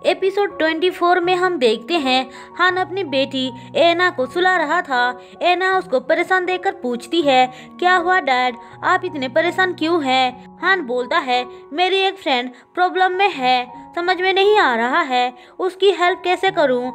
Episode 24 में हम देखते हैं हान अपनी बेटी एना को सुला रहा था। एना उसको परेशान देखकर पूछती है, क्या हुआ डैड, आप इतने परेशान क्यों हैं? हान बोलता है, मेरी एक फ्रेंड प्रॉब्लम में है, समझ में नहीं आ रहा है उसकी हेल्प कैसे करूं।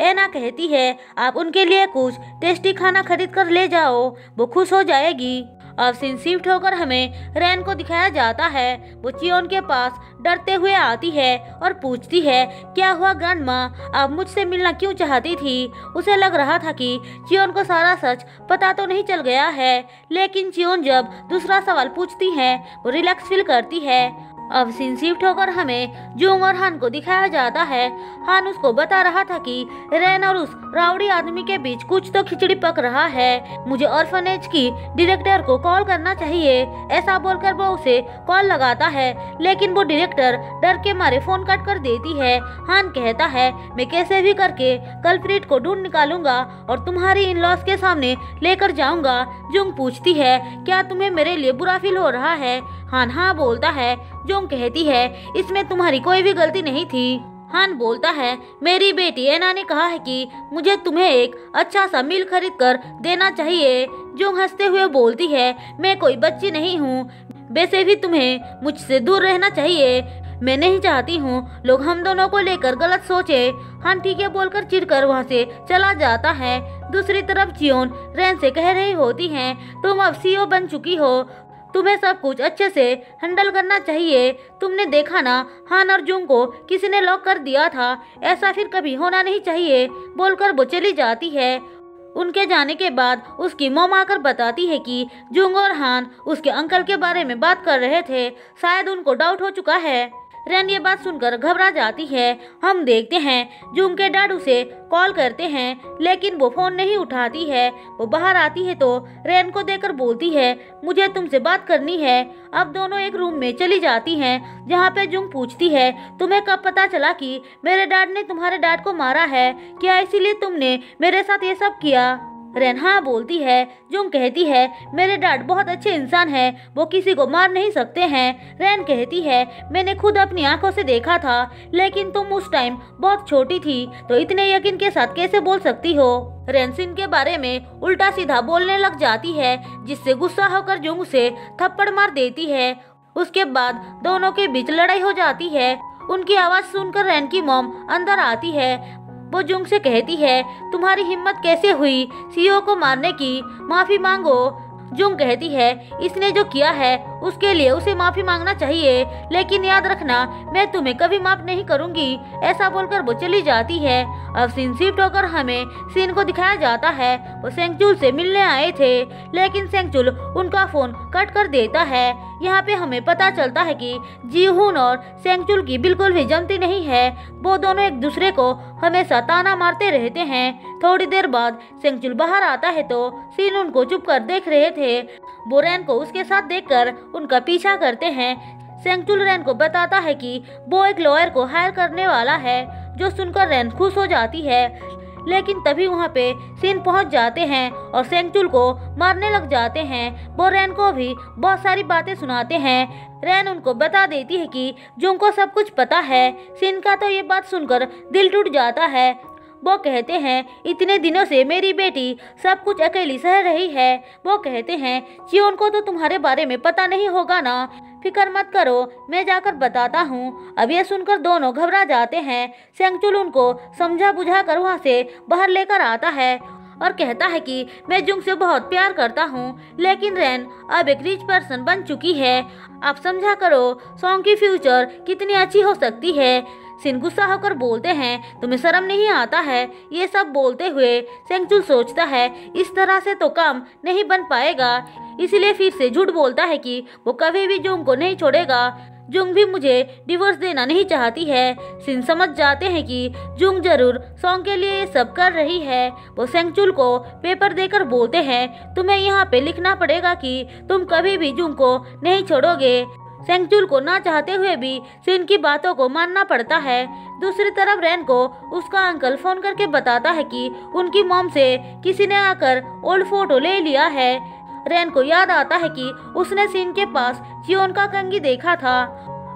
एना कहती है, आप उनके लिए कुछ टेस्टी खाना खरीद कर ले जाओ, वो खुश हो जाएगी। अब सीन शिफ्ट होकर हमें रैन को दिखाया जाता है। वो चियोन के पास डरते हुए आती है और पूछती है, क्या हुआ ग्रैंडमा, आप मुझसे मिलना क्यों चाहती थी? उसे लग रहा था कि चियोन को सारा सच पता तो नहीं चल गया है, लेकिन चियोन जब दूसरा सवाल पूछती है वो रिलैक्स फील करती है। अब सीन शिफ्ट होकर हमें जुंग और हान को दिखाया जाता है। हान उसको बता रहा था कि रैन और उस राउडी आदमी के बीच कुछ तो खिचड़ी पक रहा है, मुझे ऑर्फनेज की डायरेक्टर को कॉल करना चाहिए। ऐसा बोलकर वो उसे कॉल लगाता है, लेकिन वो डायरेक्टर डर के मारे फोन कट कर देती है। हान कहता है, मैं कैसे भी करके कल्प्रिट को ढूंढ निकालूंगा और तुम्हारी इन लॉस के सामने लेकर जाऊंगा। जुंग पूछती है, क्या तुम्हें मेरे लिए बुरा फील हो रहा है? हान हाँ बोलता है। जुंग कहती है, इसमें तुम्हारी कोई भी गलती नहीं थी। हान बोलता है, मेरी बेटी एना ने कहा है कि मुझे तुम्हें एक अच्छा सा मील खरीद कर देना चाहिए। जुंग हंसते हुए बोलती है, मैं कोई बच्ची नहीं हूँ, वैसे भी तुम्हें मुझसे दूर रहना चाहिए। मैं नहीं चाहती हूँ लोग हम दोनों को लेकर गलत सोचे। हान ठीक है बोलकर चिढ़कर वहाँ से चला जाता है। दूसरी तरफ चियोन रैन से कह रही होती है, तुम अब सीईओ बन चुकी हो, तुम्हें सब कुछ अच्छे से हैंडल करना चाहिए। तुमने देखा ना, हान और जुंग को किसी ने लॉक कर दिया था, ऐसा फिर कभी होना नहीं चाहिए बोलकर वो चली जाती है। उनके जाने के बाद उसकी मॉम आकर बताती है कि जुंग और हान उसके अंकल के बारे में बात कर रहे थे, शायद उनको डाउट हो चुका है। रैन ये बात सुनकर घबरा जाती है। हम देखते हैं जुंग के डैड उसे कॉल करते हैं, लेकिन वो फोन नहीं उठाती है। वो बाहर आती है तो रैन को देखकर बोलती है, मुझे तुमसे बात करनी है। अब दोनों एक रूम में चली जाती हैं, जहाँ पे जुंग पूछती है, तुम्हें कब पता चला कि मेरे डैड ने तुम्हारे डैड को मारा है? क्या इसीलिए तुमने मेरे साथ ये सब किया? रैन हाँ बोलती है। जुंग कहती है, मेरे डैड बहुत अच्छे इंसान हैं, वो किसी को मार नहीं सकते हैं। रैन कहती है, मैंने खुद अपनी आंखों से देखा था, लेकिन तुम उस टाइम बहुत छोटी थी, तो इतने यकीन के साथ कैसे बोल सकती हो? रैन सिन के बारे में उल्टा सीधा बोलने लग जाती है, जिससे गुस्सा होकर जुंग उसे थप्पड़ मार देती है। उसके बाद दोनों के बीच लड़ाई हो जाती है। उनकी आवाज सुनकर रैन की मॉम अंदर आती है। वो जुंग से कहती है, तुम्हारी हिम्मत कैसे हुई सीईओ को मारने की? माफी मांगो। जुंग कहती है, इसने जो किया है उसके लिए उसे माफी मांगना चाहिए, लेकिन याद रखना मैं तुम्हें कभी माफ नहीं करूंगी। ऐसा बोलकर वो चली जाती है। अब सीन शिफ्ट होकर हमें सीन को दिखाया जाता है। वो सेंगचुल से मिलने आए थे, लेकिन सेंगचुल उनका फोन कट कर देता है। यहाँ पे हमें पता चलता है कि जीहून और सेंगचुल की बिल्कुल भी जमती नहीं है। वो दोनों एक दूसरे को हमेशा ताना मारते रहते हैं। थोड़ी देर बाद सेंगचुल बाहर आता है तो सीन उनको चुप कर देख रहे थे। वो रैन को उसके साथ देखकर उनका पीछा करते हैं। सेंगचुल रैन को बताता है कि वो एक लॉयर को हायर करने वाला है, जो सुनकर रैन खुश हो जाती है। लेकिन तभी वहाँ पे सीन पहुँच जाते हैं और सेंगचुल को मारने लग जाते हैं। वो रैन को भी बहुत सारी बातें सुनाते हैं। रैन उनको बता देती है कि जुंग को सब कुछ पता है। सीन का तो ये बात सुनकर दिल टूट जाता है। वो कहते हैं, इतने दिनों से मेरी बेटी सब कुछ अकेली सह रही है। वो कहते हैं, चियोन को तो तुम्हारे बारे में पता नहीं होगा ना, फिक्र मत करो, मैं जाकर बताता हूँ। अब ये सुनकर दोनों घबरा जाते हैं। सेंगचुल उनको समझा बुझा कर वहाँ से बाहर लेकर आता है और कहता है कि मैं जुंग से बहुत प्यार करता हूँ, लेकिन रैन अब एक रिच पर्सन बन चुकी है। आप समझा करो सॉन्ग की फ्यूचर कितनी अच्छी हो सकती है। सिन गुस्सा होकर बोलते हैं, तुम्हें शर्म नहीं आता है? ये सब बोलते हुए सेंगचुल सोचता है, इस तरह से तो काम नहीं बन पाएगा, इसलिए फिर से झूठ बोलता है कि वो कभी भी जुंग को नहीं छोड़ेगा। जुंग भी मुझे डिवोर्स देना नहीं चाहती है। सिन समझ जाते हैं कि जुंग जरूर सॉन्ग के लिए ये सब कर रही है। वो सेंगचुल को पेपर देकर बोलते हैं, तुम्हें यहाँ पे लिखना पड़ेगा कि तुम कभी भी जुंग को नहीं छोड़ोगे। सेंगचुल को ना चाहते हुए भी सिन की बातों को मानना पड़ता है। दूसरी तरफ रैन को उसका अंकल फोन करके बताता है कि उनकी मॉम से किसी ने आकर ओल्ड फोटो ले लिया है। रैन को याद आता है कि उसने सिन के पास चियोन का कंघी देखा था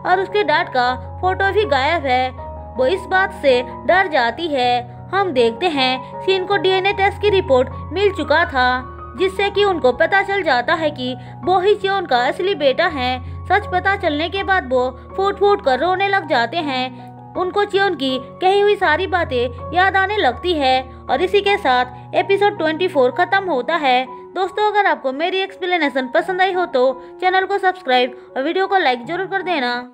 और उसके डैड का फोटो भी गायब है। वो इस बात से डर जाती है। हम देखते हैं सीन को डीएनए टेस्ट की रिपोर्ट मिल चुका था, जिससे कि उनको पता चल जाता है कि वो ही च्योन का असली बेटा है। सच पता चलने के बाद वो फूट फूट कर रोने लग जाते हैं। उनको च्योन की कही हुई सारी बातें याद आने लगती है और इसी के साथ एपिसोड 24 खत्म होता है। दोस्तों, अगर आपको मेरी एक्सप्लेनेशन पसंद आई हो तो चैनल को सब्सक्राइब और वीडियो को लाइक जरूर कर देना।